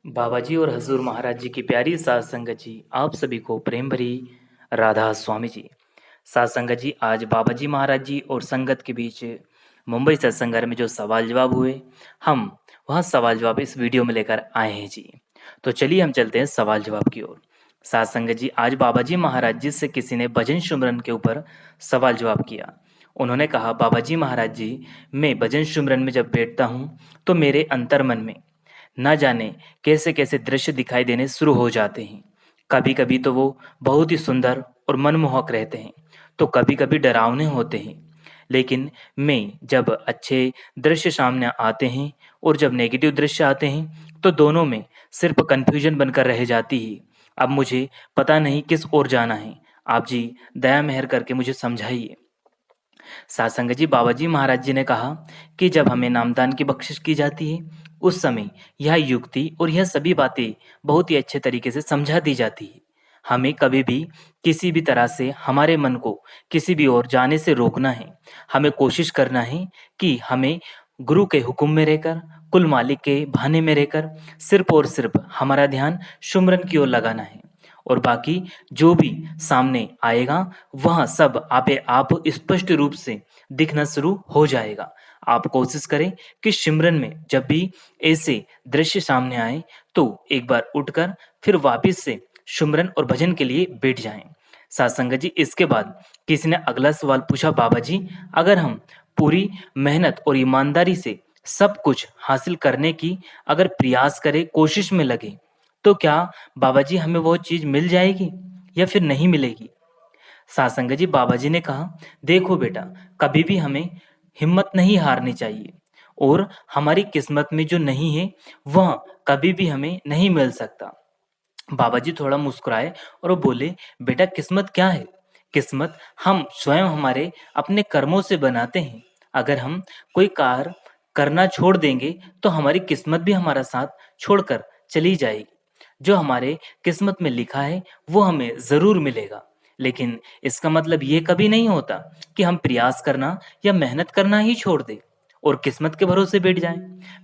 बाबा जी और हजूर महाराज जी की प्यारी सात संगत जी, आप सभी को प्रेम भरी राधा स्वामी जी। सात संगत जी, आज बाबा जी महाराज जी और संगत के बीच मुंबई सत्संग घर में जो सवाल जवाब हुए, हम वह सवाल जवाब इस वीडियो में लेकर आए हैं जी। तो चलिए हम चलते हैं सवाल जवाब की ओर। सात संगत जी, आज बाबा जी महाराज जी से किसी ने भजन सुमरन के ऊपर सवाल जवाब किया। उन्होंने कहा, बाबा जी महाराज जी, मैं भजन सुमरन में जब बैठता हूँ तो मेरे अंतर मन में न जाने कैसे कैसे दृश्य दिखाई देने शुरू हो जाते हैं। कभी कभी तो वो बहुत ही सुंदर और मनमोहक रहते हैं, तो कभी कभी डरावने होते हैं। लेकिन मैं जब अच्छे दृश्य सामने आते हैं और जब नेगेटिव दृश्य आते हैं तो दोनों में सिर्फ कंफ्यूजन बनकर रह जाती है। अब मुझे पता नहीं किस ओर जाना है। आप जी दया मेहर करके मुझे समझाइए। सासंग जी, बाबा जी महाराज जी ने कहा कि जब हमें नामदान की बख्शिश की जाती है, उस समय यह युक्ति और यह सभी बातें बहुत ही अच्छे तरीके से समझा दी जाती है। हमें कभी भी किसी भी तरह से हमारे मन को किसी भी ओर जाने से रोकना है। हमें कोशिश करना है कि हमें गुरु के हुक्म में रहकर, कुल मालिक के भाने में रहकर सिर्फ और सिर्फ हमारा ध्यान सुमरन की ओर लगाना है। और बाकी जो भी सामने आएगा वह सब आपे आप स्पष्ट रूप से दिखना शुरू हो जाएगा। आप कोशिश करें कि सिमरन में जब भी ऐसे दृश्य सामने आए तो एक बार उठकर फिर वापस से सिमरन और भजन के लिए बैठ जाएं। सात जी, इसके बाद किसी ने अगला सवाल पूछा, बाबा जी, अगर हम पूरी मेहनत और ईमानदारी से सब कुछ हासिल करने की अगर प्रयास करें, कोशिश में लगे, तो क्या बाबा जी हमें वो चीज मिल जाएगी या फिर नहीं मिलेगी? सासंग जी, बाबा जी ने कहा, देखो बेटा, कभी भी हमें हिम्मत नहीं हारनी चाहिए और हमारी किस्मत में जो नहीं है वह कभी भी हमें नहीं मिल सकता। बाबा जी थोड़ा मुस्कुराए और वो बोले, बेटा, किस्मत क्या है? किस्मत हम स्वयं हमारे अपने कर्मों से बनाते हैं। अगर हम कोई कार्य करना छोड़ देंगे तो हमारी किस्मत भी हमारा साथ छोड़कर चली जाएगी। जो हमारे किस्मत में लिखा है वो हमें जरूर मिलेगा। लेकिन इसका मतलब ये कभी नहीं होता कि हम प्रयास करना या मेहनत करना ही छोड़ दें और किस्मत के भरोसे बैठ जाएं।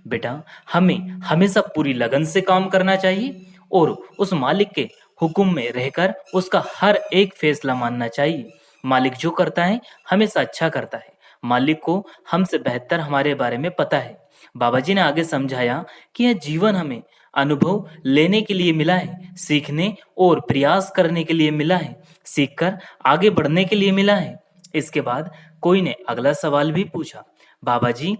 बेटा, हमें हमेशा पूरी लगन से काम करना चाहिए और उस मालिक के हुक्म में रहकर उसका हर एक फैसला मानना चाहिए। मालिक जो करता है हमेशा अच्छा करता है। मालिक को हमसे बेहतर हमारे बारे में पता है। बाबा जी ने आगे समझाया कि यह जीवन हमें अनुभव लेने के लिए मिला है, सीखने और प्रयास करने के लिए मिला है, सीखकर आगे बढ़ने के लिए मिला है। इसके बाद कोई ने अगला सवाल भी पूछा, बाबा जी,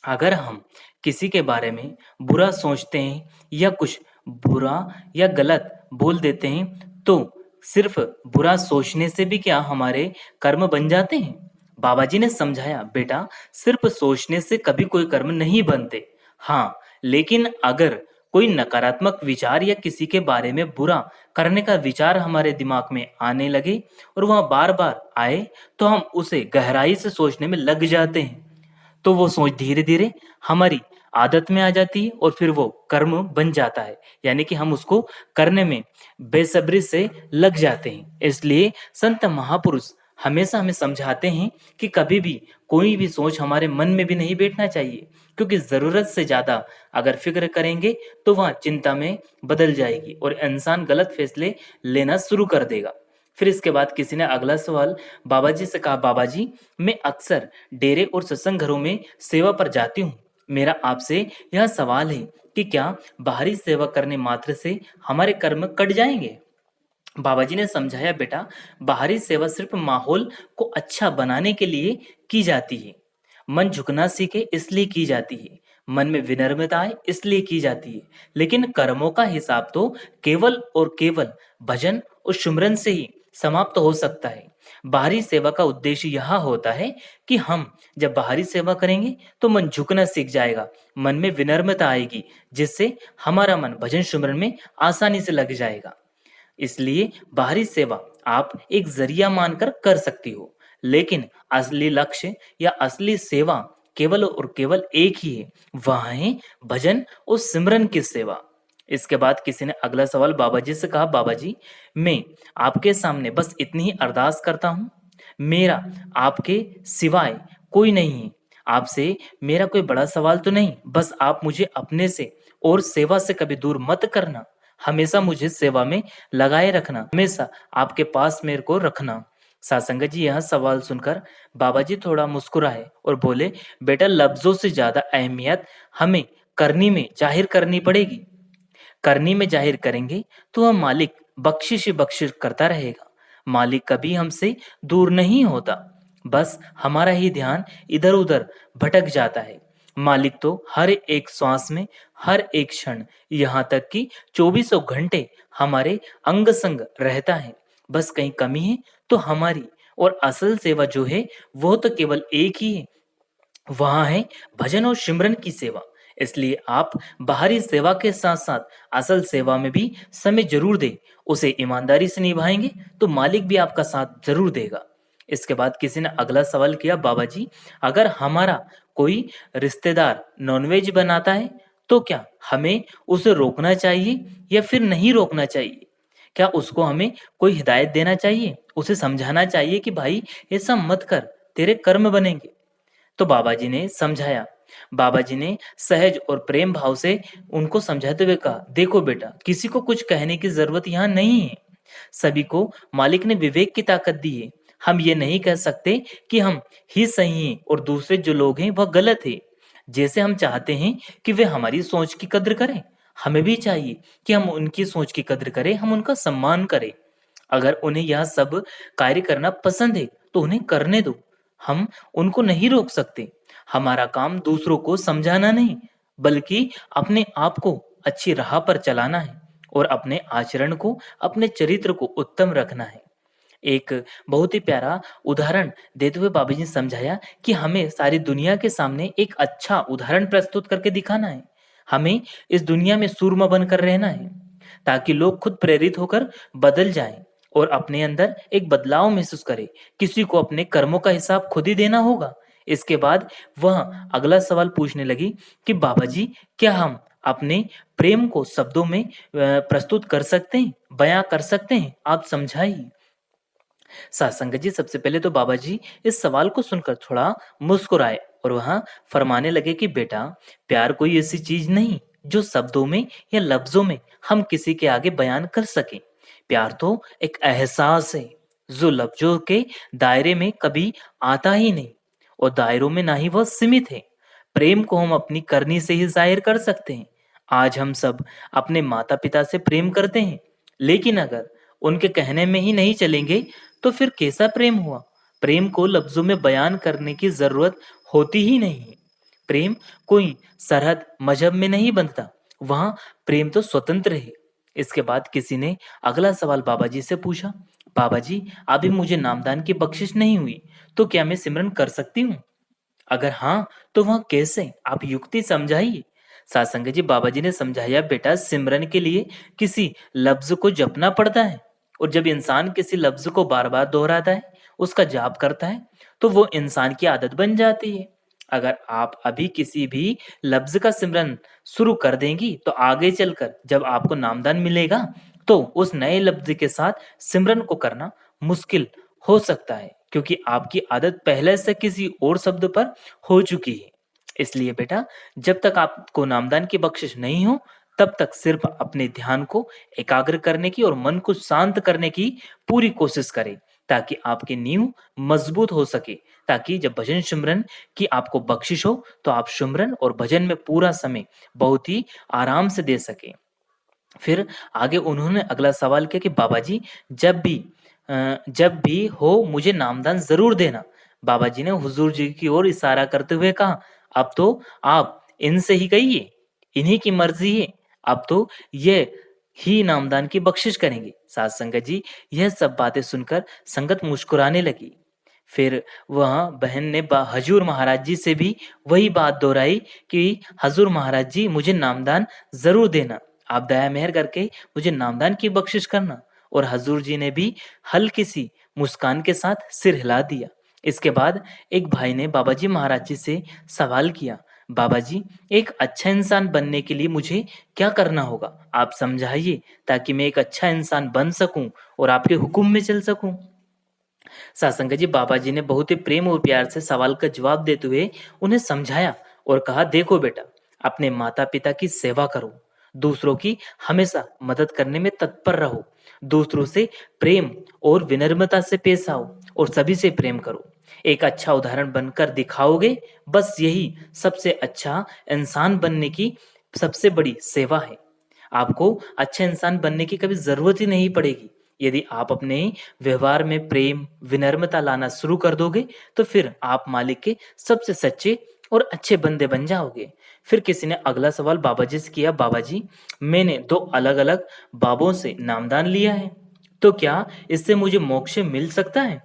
अगर हम किसी के बारे में बुरा सोचते हैं या कुछ बुरा या गलत बोल देते हैं तो सिर्फ बुरा सोचने से भी क्या हमारे कर्म बन जाते हैं? बाबा जी ने समझाया, बेटा, सिर्फ सोचने से कभी कोई कर्म नहीं बनते। हाँ, लेकिन अगर कोई नकारात्मक विचार या किसी के बारे में बुरा करने का विचार हमारे दिमाग में आने लगे और वह बार बार आए तो हम उसे गहराई से सोचने में लग जाते हैं। तो वो सोच धीरे धीरे हमारी आदत में आ जाती है और फिर वो कर्म बन जाता है, यानी कि हम उसको करने में बेसब्री से लग जाते हैं। इसलिए संत महापुरुष हमेशा हमें समझाते हैं कि कभी भी कोई भी सोच हमारे मन में भी नहीं बैठना चाहिए, क्योंकि जरूरत से ज्यादा अगर फिक्र करेंगे तो वह चिंता में बदल जाएगी और इंसान गलत फैसले लेना शुरू कर देगा। फिर इसके बाद किसी ने अगला सवाल बाबा जी से कहा, बाबा जी, मैं अक्सर डेरे और सत्संग घरों में सेवा पर जाती हूँ। मेरा आपसे यह सवाल है कि क्या बाहरी सेवा करने मात्र से हमारे कर्म कट जाएंगे? बाबा जी ने समझाया, बेटा, बाहरी सेवा सिर्फ माहौल को अच्छा बनाने के लिए की जाती है। मन झुकना सीखे इसलिए की जाती है। मन में विनम्रता आए इसलिए की जाती है। लेकिन कर्मों का हिसाब तो केवल और केवल भजन और सुमरन से ही समाप्त हो सकता है। बाहरी सेवा का उद्देश्य यह होता है कि हम जब बाहरी सेवा करेंगे तो मन झुकना सीख जाएगा, मन में विनम्रता आएगी, जिससे हमारा मन भजन सुमरन में आसानी से लग जाएगा। इसलिए बाहरी सेवा आप एक जरिया मानकर कर सकती हो, लेकिन असली लक्ष्य या असली सेवा केवल और केवल एक ही है, वह है भजन और सिमरन की सेवा। इसके बाद किसी ने अगला सवाल बाबा जी से कहा, बाबा जी, मैं आपके सामने बस इतनी ही अरदास करता हूँ। मेरा आपके सिवाय कोई नहीं है। आपसे मेरा कोई बड़ा सवाल तो नहीं, बस आप मुझे अपने से और सेवा से कभी दूर मत करना। हमेशा मुझे सेवा में लगाए रखना, हमेशा आपके पास मेरे को रखना। सासंगत जी यह सवाल सुनकर बाबा जी थोड़ा मुस्कुराए और बोले, बेटा लफ्जों से ज्यादा अहमियत हमें करनी में जाहिर करनी पड़ेगी। करनी में जाहिर करेंगे तो वह मालिक बख्शिश ही बख्शिश करता रहेगा। मालिक कभी हमसे दूर नहीं होता, बस हमारा ही ध्यान इधर उधर भटक जाता है। मालिक तो हर एक श्वास में, हर एक क्षण, यहाँ तक कि चौबीसों घंटे हमारे अंग संग रहता है। बस कहीं कमी है तो हमारी, और असल सेवा जो है वो तो केवल एक ही है, वहाँ है भजन और सिमरन की सेवा। इसलिए आप बाहरी सेवा के साथ साथ असल सेवा में भी समय जरूर दें। उसे ईमानदारी से निभाएंगे तो मालिक भी आपका साथ जरूर देगा। इसके बाद किसी ने अगला सवाल किया, बाबा जी अगर हमारा कोई रिश्तेदार नॉनवेज बनाता है तो क्या हमें उसे रोकना चाहिए या फिर नहीं रोकना चाहिए? क्या उसको हमें कोई हिदायत देना चाहिए, उसे समझाना चाहिए कि भाई ऐसा मत कर, तेरे कर्म बनेंगे? तो बाबा जी ने समझाया। बाबा जी ने सहज और प्रेम भाव से उनको समझाते हुए कहा, देखो बेटा किसी को कुछ कहने की जरूरत यहाँ नहीं है। सभी को मालिक ने विवेक की ताकत दी है। हम ये नहीं कह सकते कि हम ही सही हैं और दूसरे जो लोग हैं वह गलत है। जैसे हम चाहते हैं कि वे हमारी सोच की कद्र करें, हमें भी चाहिए कि हम उनकी सोच की कद्र करें, हम उनका सम्मान करें। अगर उन्हें यह सब कार्य करना पसंद है तो उन्हें करने दो, हम उनको नहीं रोक सकते। हमारा काम दूसरों को समझाना नहीं, बल्कि अपने आप को अच्छी राह पर चलाना है और अपने आचरण को, अपने चरित्र को उत्तम रखना है। एक बहुत ही प्यारा उदाहरण देते हुए बाबा जी ने समझाया कि हमें सारी दुनिया के सामने एक अच्छा उदाहरण प्रस्तुत करके दिखाना है। हमें इस दुनिया में सूरमा बनकर रहना है ताकि लोग खुद प्रेरित होकर बदल जाएं और अपने अंदर एक बदलाव महसूस करें। किसी को अपने कर्मों का हिसाब खुद ही देना होगा। इसके बाद वह अगला सवाल पूछने लगी कि बाबा जी क्या हम अपने प्रेम को शब्दों में प्रस्तुत कर सकते हैं, बयां कर सकते हैं? आप समझाइए। सासंगत जी सबसे पहले तो बाबा जी इस सवाल को सुनकर थोड़ा मुस्कुराए और वहां फरमाने लगे कि बेटा प्यार कोई ऐसी चीज नहीं जो शब्दों में या लफ्जों में हम किसी के आगे बयान कर सकें। प्यार तो एक एहसास है जो लफ्जों के दायरे में कभी आता ही नहीं और दायरों में ना ही वह सीमित है। प्रेम को हम अपनी करनी से ही जाहिर कर सकते हैं। आज हम सब अपने माता पिता से प्रेम करते हैं, लेकिन अगर उनके कहने में ही नहीं चलेंगे तो फिर कैसा प्रेम हुआ? प्रेम को लफ्जों में बयान करने की जरूरत होती ही नहीं है। प्रेम कोई सरहद मजहब में नहीं बनता, वहां प्रेम तो स्वतंत्र है। इसके बाद किसी ने अगला सवाल बाबा जी से पूछा, बाबा जी अभी मुझे नामदान की बख्शिश नहीं हुई तो क्या मैं सिमरन कर सकती हूँ? अगर हाँ तो वह कैसे, आप युक्ति समझाइए। सासंग जी बाबा जी ने समझाया, बेटा सिमरन के लिए किसी लफ्ज को जपना पड़ता है और जब इंसान किसी लफ्ज को बार बार दोहराता है, उसका जाप करता है, तो वो इंसान की आदत बन जाती है। अगर आप अभी किसी भी लफ्ज का सिमरन शुरू कर देंगी तो आगे चलकर जब आपको नामदान मिलेगा तो उस नए लफ्ज के साथ सिमरन को करना मुश्किल हो सकता है, क्योंकि आपकी आदत पहले से किसी और शब्द पर हो चुकी है। इसलिए बेटा जब तक आपको नामदान की बख्शिश नहीं हो तब तक सिर्फ अपने ध्यान को एकाग्र करने की और मन को शांत करने की पूरी कोशिश करें ताकि आपकी नींव मजबूत हो सके, ताकि जब भजन सिमरन की आपको बख्शिश हो तो आप सिमरन और भजन में पूरा समय बहुत ही आराम से दे सके। फिर आगे उन्होंने अगला सवाल किया कि बाबा जी जब भी हो मुझे नामदान जरूर देना। बाबा जी ने हुजूर जी की ओर इशारा करते हुए कहा, अब तो आप इनसे ही कहिए, इन्हीं की मर्जी है, अब तो ये ही नामदान की बख्शिश करेंगे। साथ संगत जी यह सब बातें सुनकर संगत मुस्कुराने लगी। फिर वह बहन ने हजूर महाराज जी से भी वही बात दोहराई कि हजूर महाराज जी मुझे नामदान जरूर देना, आप दया मेहर करके मुझे नामदान की बख्शिश करना। और हजूर जी ने भी हल्की सी मुस्कान के साथ सिर हिला दिया। इसके बाद एक भाई ने बाबा जी महाराज जी से सवाल किया, बाबा जी एक अच्छा इंसान बनने के लिए मुझे क्या करना होगा, आप समझाइए ताकि मैं एक अच्छा इंसान बन सकूं और आपके हुक्म में चल सकूं। सासंग जी बाबा जी ने बहुत ही प्रेम और प्यार से सवाल का जवाब देते हुए उन्हें समझाया और कहा, देखो बेटा अपने माता-पिता की सेवा करो, दूसरों की हमेशा मदद करने में तत्पर रहो, दूसरों से प्रेम और विनम्रता से पेश आओ और सभी से प्रेम करो। एक अच्छा उदाहरण बनकर दिखाओगे, बस यही सबसे अच्छा इंसान बनने की सबसे बड़ी सेवा है। आपको अच्छा इंसान बनने की कभी ज़रूरत ही नहीं पड़ेगी। यदि आप अपने व्यवहार में प्रेम, विनम्रता लाना शुरू कर दोगे, तो फिर आप मालिक के सबसे सच्चे और अच्छे बंदे बन जाओगे। फिर किसी ने अगला सवाल बाबा जी से किया, बाबा जी, मैंने 2 अलग-अलग बाबों से नामदान लिया है, तो क्या इससे मुझे मोक्ष मिल सकता है?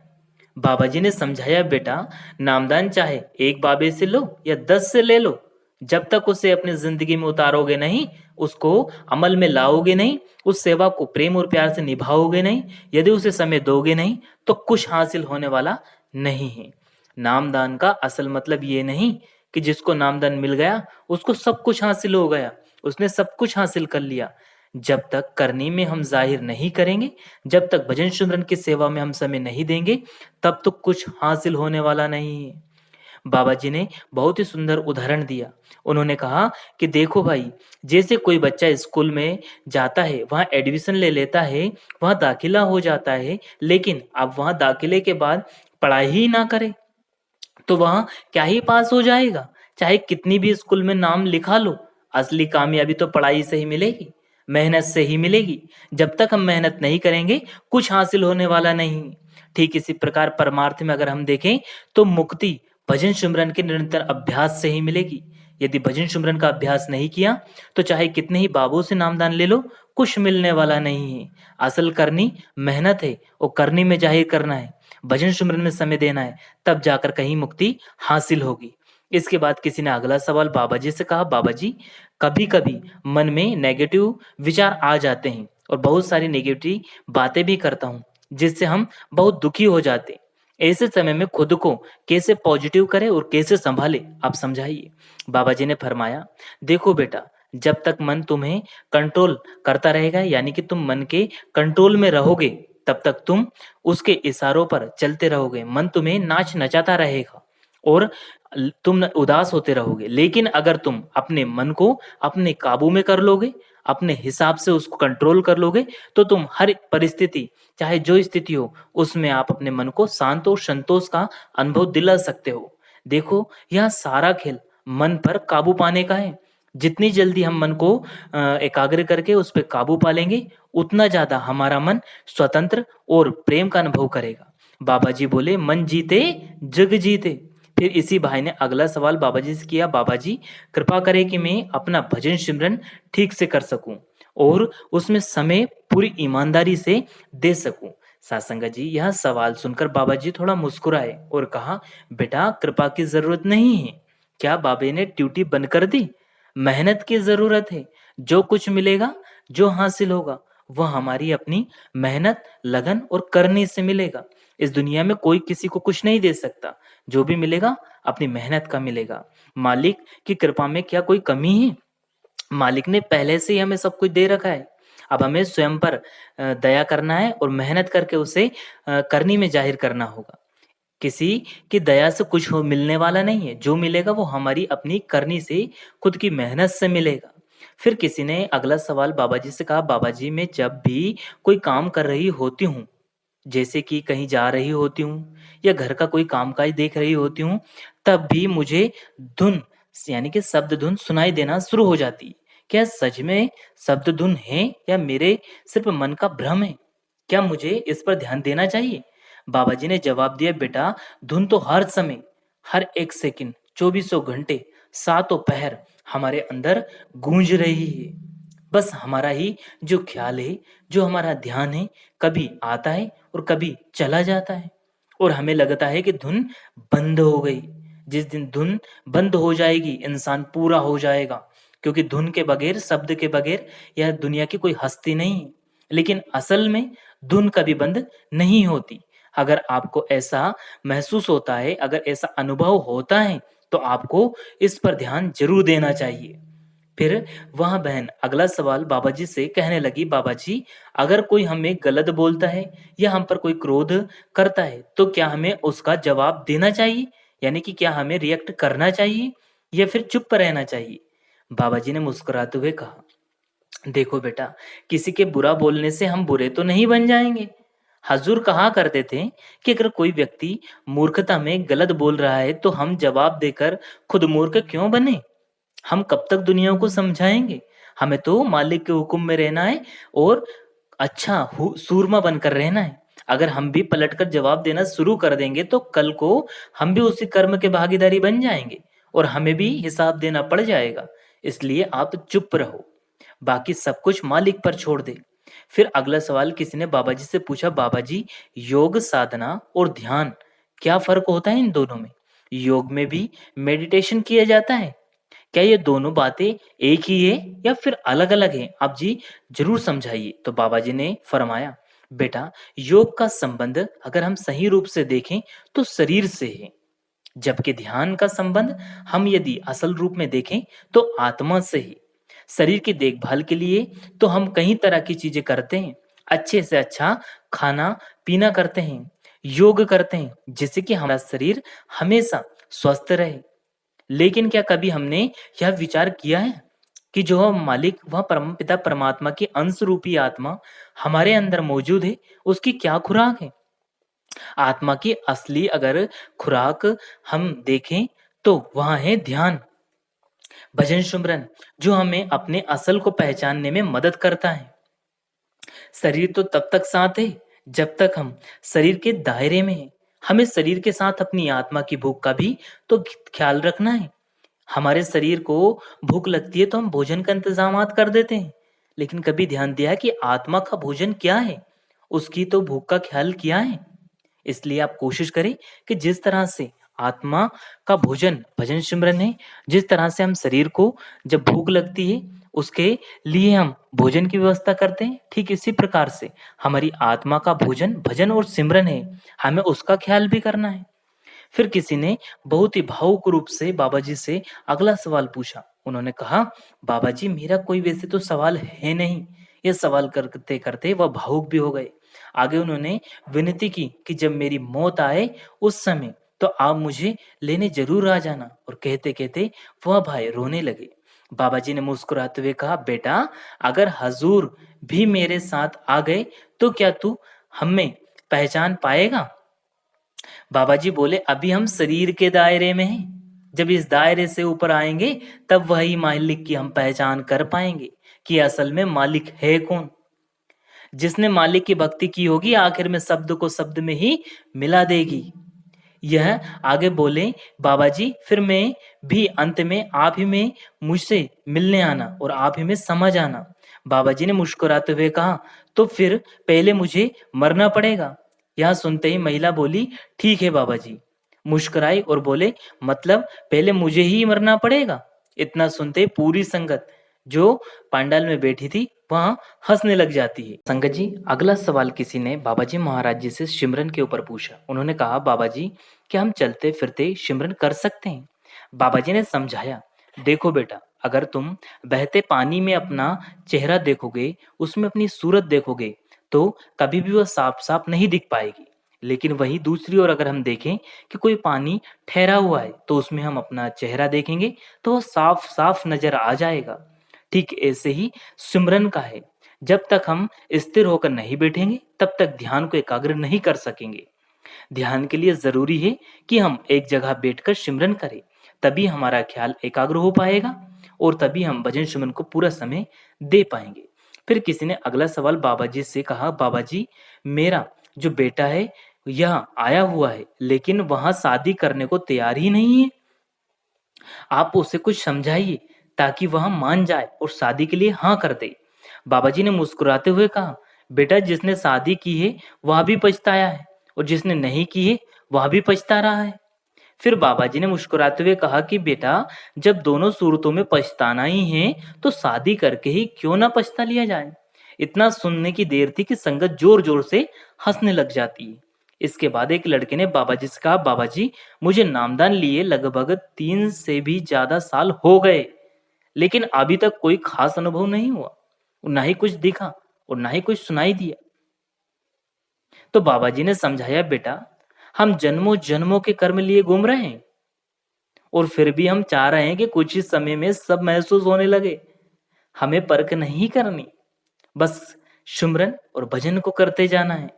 बाबा जी ने समझाया, बेटा, नामदान चाहे एक बाबे से लो या 10 से ले लो, जब तक उसे अपनी जिंदगी में उतारोगे नहीं, उसको अमल में लाओगे नहीं, उस सेवा को प्रेम और प्यार से निभाओगे नहीं, यदि उसे समय दोगे नहीं, तो कुछ हासिल होने वाला नहीं है। नामदान का असल मतलब ये नहीं कि जिसको नामदान मिल गया उसको सब कुछ हासिल हो गया, उसने सब कुछ हासिल कर लिया। जब तक करनी में हम जाहिर नहीं करेंगे, जब तक भजन सिमरन की सेवा में हम समय नहीं देंगे, तब तो कुछ हासिल होने वाला नहीं है। बाबा जी ने बहुत ही सुंदर उदाहरण दिया। उन्होंने कहा कि देखो भाई, जैसे कोई बच्चा स्कूल में जाता है, वहाँ एडमिशन ले लेता है, वहाँ दाखिला हो जाता है, लेकिन अब वहाँ दाखिले के बाद पढ़ाई ही ना करे, तो वहाँ क्या ही पास हो जाएगा? चाहे कितनी भी स्कूल में नाम लिखा लो, असली कामयाबी तो पढ़ाई से ही मिलेगी, मेहनत से ही मिलेगी। जब तक हम मेहनत नहीं करेंगे, कुछ हासिल होने वाला नहीं। ठीक इसी प्रकार परमार्थ में अगर हम देखें, तो मुक्ति भजन सिमरन के निरंतर अभ्यास से ही मिलेगी। यदि भजन सिमरन का अभ्यास नहीं किया, तो चाहे कितने ही बाबों से नामदान ले लो, कुछ मिलने वाला नहीं है। असल करनी मेहनत है और करनी में जाहिर करना है, भजन सिमरन में समय देना है, तब जाकर कहीं मुक्ति हासिल होगी। इसके बाद किसी ने अगला सवाल बाबा जी से कहा, बाबा जी, कभी-कभी मन में नेगेटिव विचार आ जाते हैं और बहुत सारी नेगेटिव बातें भी करता हूँ, जिससे हम बहुत दुखी हो जाते हैं। ऐसे समय में खुद को कैसे पॉजिटिव करें और कैसे संभालें, आप समझाइए। बाबा जी ने फरमाया, देखो बेटा, जब तक मन तुम्हें कंट्रोल करता रहेगा, यानी कि तुम मन के कंट्रोल में रहोगे, तब तक तुम उसके इशारों पर चलते रहोगे। मन तुम्हें नाच नचाता रहेगा और तुम उदास होते रहोगे। लेकिन अगर तुम अपने मन को अपने काबू में कर लोगे, अपने हिसाब से उसको कंट्रोल कर लोगे, तो तुम हर परिस्थिति, चाहे जो स्थिति हो, उसमें आप अपने मन को शांत और संतोष का अनुभव दिला सकते हो। देखो, यह सारा खेल मन पर काबू पाने का है। जितनी जल्दी हम मन को एकाग्र करके उस पे काबू पा लेंगे, उतना ज़्यादा हमारा मन स्वतंत्र और प्रेम का अनुभव करेगा। बाबा जी बोले, मन जीते जग जीते। फिर इसी भाई ने अगला सवाल बाबा जी से किया, बाबा जी, कृपा करें कि मैं अपना भजन सिमरन ठीक से कर सकूं और उसमें समय पूरी ईमानदारी से दे सकूं। सासंगा जी, यह सवाल सुनकर बाबा जी थोड़ा मुस्कुराए और कहा, बेटा, कृपा की जरूरत नहीं है। क्या बाबे ने ड्यूटी बंद कर दी? मेहनत की जरूरत है। जो कुछ मिलेगा, जो हासिल होगा, वह हमारी अपनी मेहनत, लगन और करने से मिलेगा। इस दुनिया में कोई किसी को कुछ नहीं दे सकता। जो भी मिलेगा, अपनी मेहनत का मिलेगा। मालिक की कृपा में क्या कोई कमी है? मालिक ने पहले से ही हमें सब कुछ दे रखा है। अब हमें स्वयं पर दया करना है और मेहनत करके उसे करनी में जाहिर करना होगा। किसी की दया से कुछ हो मिलने वाला नहीं है। जो मिलेगा वो हमारी अपनी करनी से, खुद की मेहनत से मिलेगा। फिर किसी ने अगला सवाल बाबा जी से कहा, बाबा जी, मैं जब भी कोई काम कर रही होती हूँ, जैसे कि कहीं जा रही होती हूँ या घर का कोई कामकाज देख रही होती हूँ, तब भी मुझे धुन, यानी कि शब्द धुन सुनाई देना शुरू हो जाती है। क्या सच में शब्द धुन है या मेरे सिर्फ मन का भ्रम है? क्या मुझे इस पर ध्यान देना चाहिए? बाबा जी ने जवाब दिया, बेटा, धुन तो हर समय, हर एक सेकंड, चौबीसों घंटे, सातों पहर हमारे अंदर गूंज रही है। बस हमारा ही जो ख्याल है, जो हमारा ध्यान है, कभी आता है और कभी चला जाता है और हमें लगता है कि धुन बंद हो गई। जिस दिन धुन बंद हो जाएगी, इंसान पूरा हो जाएगा, क्योंकि धुन के बगैर, शब्द के बगैर यह दुनिया की कोई हस्ती नहीं है। लेकिन असल में धुन कभी बंद नहीं होती। अगर आपको ऐसा महसूस होता है, अगर ऐसा अनुभव होता है, तो आपको इस पर ध्यान जरूर देना चाहिए। फिर वह बहन अगला सवाल बाबा जी से कहने लगी, बाबा जी, अगर कोई हमें गलत बोलता है या हम पर कोई क्रोध करता है, तो क्या हमें उसका जवाब देना चाहिए? यानी कि क्या हमें रिएक्ट करना चाहिए या फिर चुप रहना चाहिए? बाबा जी ने मुस्कुराते हुए कहा, देखो बेटा, किसी के बुरा बोलने से हम बुरे तो नहीं बन जाएंगे। हजूर कहा करते थे कि अगर कोई व्यक्ति मूर्खता में गलत बोल रहा है तो हम जवाब देकर खुद मूर्ख क्यों बने। हम कब तक दुनिया को समझाएंगे। हमें तो मालिक के हुक्म में रहना है और अच्छा सूरमा बनकर रहना है। अगर हम भी पलटकर जवाब देना शुरू कर देंगे तो कल को हम भी उसी कर्म के भागीदारी बन जाएंगे और हमें भी हिसाब देना पड़ जाएगा। इसलिए आप चुप रहो, बाकी सब कुछ मालिक पर छोड़ दे। फिर अगला सवाल किसी ने बाबा जी से पूछा, बाबा जी, योग साधना और ध्यान, क्या फर्क होता है इन दोनों में। योग में भी मेडिटेशन किया जाता है, क्या ये दोनों बातें एक ही है या फिर अलग अलग हैं। आप जी जरूर समझाइए। तो बाबा जी ने फरमाया, बेटा, योग का संबंध अगर हम सही रूप से देखें तो शरीर से है, जबकि ध्यान का संबंध हम यदि असल रूप में देखें तो आत्मा से ही। शरीर की देखभाल के लिए तो हम कई तरह की चीजें करते हैं, अच्छे से अच्छा खाना पीना करते हैं, योग करते हैं, जिससे कि हमारा शरीर हमेशा स्वस्थ रहे। लेकिन क्या कभी हमने यह विचार किया है कि जो हम मालिक वह परम पिता परमात्मा की अंश रूपी आत्मा हमारे अंदर मौजूद है, उसकी क्या खुराक है। आत्मा की असली अगर खुराक हम देखें तो वह है ध्यान, भजन, सुमरन, जो हमें अपने असल को पहचानने में मदद करता है। शरीर तो तब तक साथ है जब तक हम शरीर के दायरे में हैं। हमें शरीर के साथ अपनी आत्मा की भूख का भी तो ख्याल रखना है। हमारे शरीर को भूख लगती है तो हम भोजन का इंतजामात कर देते हैं, लेकिन कभी ध्यान दिया कि आत्मा का भोजन क्या है, उसकी तो भूख का ख्याल किया है। इसलिए आप कोशिश करें कि जिस तरह से आत्मा का भोजन भजन सिमरन है, जिस तरह से हम शरीर को जब भूख लगती है उसके लिए हम भोजन की व्यवस्था करते हैं, ठीक इसी प्रकार से हमारी आत्मा का भोजन भजन और सिमरन है, हमें उसका ख्याल भी करना है। फिर किसी ने बहुत ही भावुक रूप से बाबा जी से अगला सवाल पूछा। उन्होंने कहा, बाबा जी, मेरा कोई वैसे तो सवाल है नहीं। यह सवाल करते करते वह भावुक भी हो गए। आगे उन्होंने विनती की कि जब मेरी मौत आए उस समय तो आप मुझे लेने जरूर आ जाना। और कहते कहते वह भाई रोने लगे। बाबा जी ने मुस्कुराते हुए कहा, बेटा, अगर हजूर भी मेरे साथ आ गए तो क्या तू हमें पहचान पाएगा। बाबा जी बोले, अभी हम शरीर के दायरे में हैं, जब इस दायरे से ऊपर आएंगे तब वही मालिक की हम पहचान कर पाएंगे कि असल में मालिक है कौन। जिसने मालिक की भक्ति की होगी आखिर में शब्द को शब्द में ही मिला देगी। यह आगे बोले, बाबा जी, फिर मैं भी अंत में आप ही में मुझसे मिलने आना और आप ही में समझ आना। बाबा जी ने मुस्कुराते हुए कहा, तो फिर पहले मुझे मरना पड़ेगा। यह सुनते ही महिला बोली, ठीक है बाबा जी। मुस्कुराई और बोले, मतलब पहले मुझे ही मरना पड़ेगा। इतना सुनते पूरी संगत जो पांडाल में बैठी थी वहां हंसने लग जाती है। संगत जी, अगला सवाल किसी ने बाबा जी महाराज जी से सिमरन के ऊपर पूछा। उन्होंने कहा, बाबा जी, क्या हम चलते फिरते सिमरन कर सकते हैं। बाबा जी ने समझाया, देखो बेटा, अगर तुम बहते पानी में अपना चेहरा देखोगे, उसमें अपनी सूरत देखोगे तो कभी भी वह साफ साफ नहीं दिख पाएगी। लेकिन वही दूसरी ओर अगर हम देखें कि कोई पानी ठहरा हुआ है तो उसमें हम अपना चेहरा देखेंगे तो वह साफ साफ नजर आ जाएगा। ठीक ऐसे ही सिमरन का है, जब तक हम स्थिर होकर नहीं बैठेंगे तब तक ध्यान को एकाग्र नहीं कर सकेंगे। ध्यान के लिए जरूरी है कि हम एक जगह बैठकर सिमरन करें, तभी हमारा ख्याल एकाग्र हो पाएगा और तभी हम भजन सिमरन को पूरा समय दे पाएंगे। फिर किसी ने अगला सवाल बाबा जी से कहा, बाबा जी, मेरा जो बेटा है यह आया हुआ है लेकिन वहां शादी करने को तैयार ही नहीं है। आप उसे कुछ समझाइए ताकि वह मान जाए और शादी के लिए हाँ कर दे। बाबा जी ने मुस्कुराते हुए कहा, बेटा, जिसने शादी की है वह भी पछताया है और जिसने नहीं की है वह भी पछता रहा है। फिर बाबा जी ने मुस्कुराते हुए कहा कि बेटा, जब दोनों सूरतों में पछताना ही है तो शादी करके ही क्यों ना पछता लिया जाए। इतना सुनने की देर थी कि संगत जोर जोर से हंसने लग जाती है। इसके बाद एक लड़के ने बाबा जी से कहा, बाबा जी, मुझे नामदान लिए लगभग 3 से भी ज्यादा साल हो गए, लेकिन अभी तक कोई खास अनुभव नहीं हुआ, ना ही कुछ दिखा और ना ही कुछ सुनाई दिया। तो बाबा जी ने समझाया, बेटा, हम जन्मों जन्मों के कर्म लिए घूम रहे हैं और फिर भी हम चाह रहे हैं कि कुछ ही समय में सब महसूस होने लगे। हमें परख नहीं करनी, बस सुमरन और भजन को करते जाना है।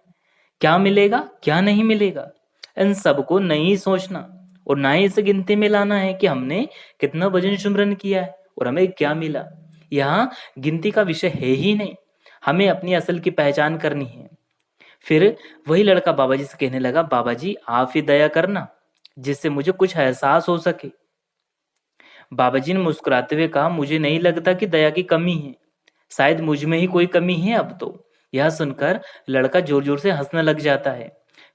क्या मिलेगा क्या नहीं मिलेगा, इन सबको नहीं सोचना और ना ही इसे गिनती में लाना है कि हमने कितना भजन सुमरन किया है और हमें क्या मिला। यहाँ गिनती का विषय है ही नहीं, हमें अपनी असल की पहचान करनी है। फिर वही लड़का बाबा जी से कहने लगा, बाबा जी आप ही दया करना जिससे मुझे कुछ एहसास हो सके। बाबा जी ने मुस्कुराते हुए कहा, मुझे नहीं लगता कि दया की कमी है, शायद मुझ में ही कोई कमी है अब तो। यह सुनकर लड़का जोर जोर से हंसने लग जाता है।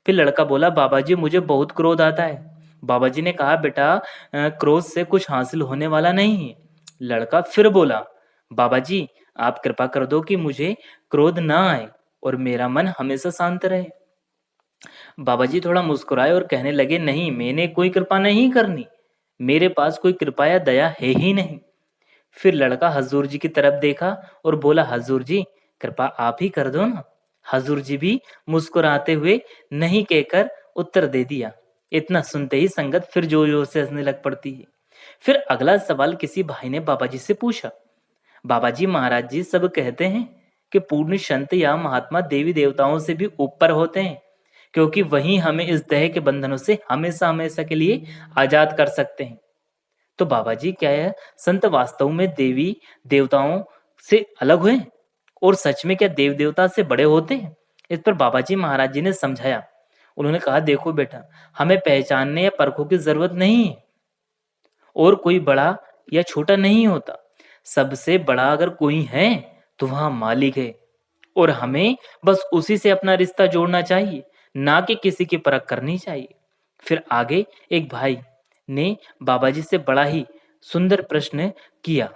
फिर लड़का बोला, बाबा जी मुझे बहुत क्रोध आता है। बाबा जी ने कहा, बेटा क्रोध से कुछ हासिल होने वाला नहीं है। लड़का फिर बोला, बाबा जी आप कृपा कर दो कि मुझे क्रोध ना आए और मेरा मन हमेशा शांत रहे। बाबा जी थोड़ा मुस्कुराए और कहने लगे, नहीं मैंने कोई कृपा नहीं करनी, मेरे पास कोई कृपा या दया है ही नहीं। फिर लड़का हजूर जी की तरफ देखा और बोला, हजूर जी कृपा आप ही कर दो ना। हजूर जी भी मुस्कुराते हुए नहीं कहकर उत्तर दे दिया। इतना सुनते ही संगत फिर जोर जोर से हंसने लग पड़ती है। फिर अगला सवाल किसी भाई ने बाबा जी से पूछा, बाबा जी महाराज जी सब कहते हैं कि पूर्ण संत या महात्मा देवी देवताओं से भी ऊपर होते हैं, क्योंकि वही हमें इस देह के बंधनों से हमेशा हमेशा के लिए आजाद कर सकते हैं। तो बाबा जी क्या है, संत वास्तव में देवी देवताओं से अलग हुए और सच में क्या देव देवता से बड़े होते हैं? इस पर बाबा जी महाराज जी ने समझाया। उन्होंने कहा, देखो बेटा हमें पहचानने या परखों की जरूरत नहीं है, और कोई बड़ा या छोटा नहीं होता। सबसे बड़ा अगर कोई है तो वह मालिक है, और हमें बस उसी से अपना रिश्ता जोड़ना चाहिए, ना कि किसी की परख करनी चाहिए। फिर आगे एक भाई ने बाबा जी से बड़ा ही सुंदर प्रश्न किया,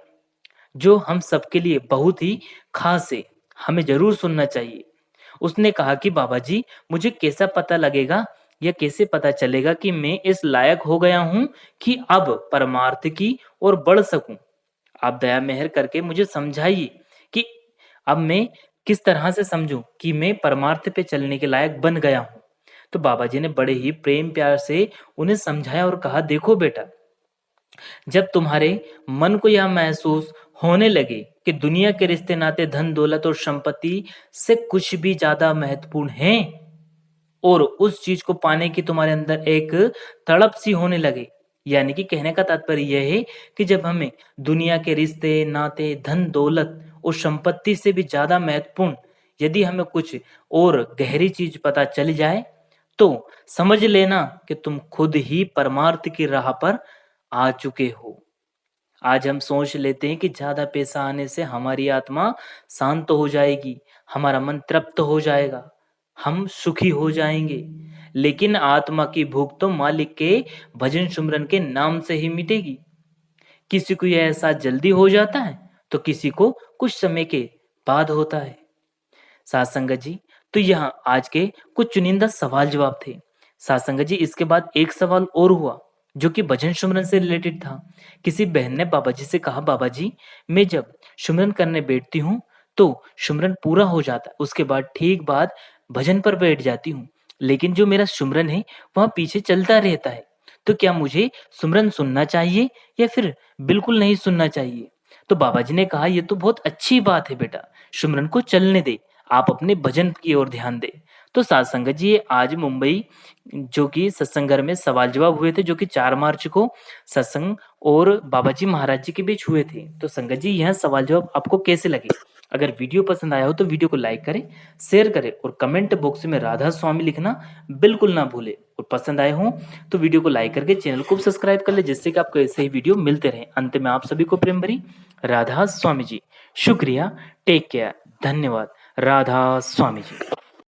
जो हम सबके लिए बहुत ही खास है, हमें जरूर सुनना चाहिए। उसने कहा कि बाबा जी मुझे कैसा पता लगेगा या कैसे पता चलेगा कि मैं इस लायक हो गया हूं कि अब परमार्थ की ओर बढ़ सकूं। आप दया मेहर करके मुझे समझाइए कि अब मैं किस तरह से समझूं कि मैं परमार्थ पे चलने के लायक बन गया हूं। तो बाबा जी ने बड़े ही प्रेम प्यार से उन्हें समझाया और कहा, देखो बेटा जब तुम्हारे मन को यह महसूस होने लगे कि दुनिया के रिश्ते नाते धन दौलत और संपत्ति से कुछ भी ज्यादा महत्वपूर्ण हैं, और उस चीज को पाने की तुम्हारे अंदर एक तड़प सी होने लगे, यानी कि कहने का तात्पर्य यह है कि जब हमें दुनिया के रिश्ते नाते धन दौलत और संपत्ति से भी ज्यादा महत्वपूर्ण यदि हमें कुछ और गहरी चीज पता चल जाए, तो समझ लेना कि तुम खुद ही परमार्थ की राह पर आ चुके हो। आज हम सोच लेते हैं कि ज्यादा पैसा आने से हमारी आत्मा शांत हो जाएगी, हमारा मन तृप्त हो जाएगा, हम सुखी हो जाएंगे। लेकिन आत्मा की भूख तो मालिक के भजन सुमरन के नाम से ही मिटेगी। किसी को यह एहसास जल्दी हो जाता है तो किसी को कुछ समय के बाद होता है। साथ संगत जी, तो यहाँ आज के कुछ चुनिंदा सवाल जवाब थे। साथ संगत जी, इसके बाद एक सवाल और हुआ जो कि भजन सुमरन से रिलेटेड था। किसी बहन ने बाबा जी से कहा, बाबा जी मैं जब सुमरन करने बैठती हूँ तो सुमरन पूरा हो जाता है, उसके बाद ठीक बाद भजन पर बैठ जाती हूँ, लेकिन जो मेरा सुमरन है वह पीछे चलता रहता है। तो क्या मुझे सुमरन सुनना चाहिए या फिर बिल्कुल नहीं सुनना चाहिए? तो बाबा जी ने कहा, ये तो बहुत अच्छी बात है बेटा, सुमरन को चलने दे, आप अपने भजन की ओर ध्यान दे। तो साथ संगत जी, ये आज मुंबई जो कि सत्संग घर में सवाल जवाब हुए थे, जो कि 4 मार्च को सत्संग और बाबा जी महाराज जी के बीच हुए थे। तो संगत जी, यह सवाल जवाब आपको कैसे लगे? अगर वीडियो पसंद आया हो तो वीडियो को लाइक करें, शेयर करें और कमेंट बॉक्स में राधा स्वामी लिखना बिल्कुल ना भूले। और पसंद आए हो तो वीडियो को लाइक करके चैनल को सब्सक्राइब कर ले, जिससे कि आपको ऐसे ही वीडियो मिलते रहे। अंत में आप सभी को प्रेम भरी राधा स्वामी जी। शुक्रिया, टेक केयर, धन्यवाद, राधा स्वामी जी।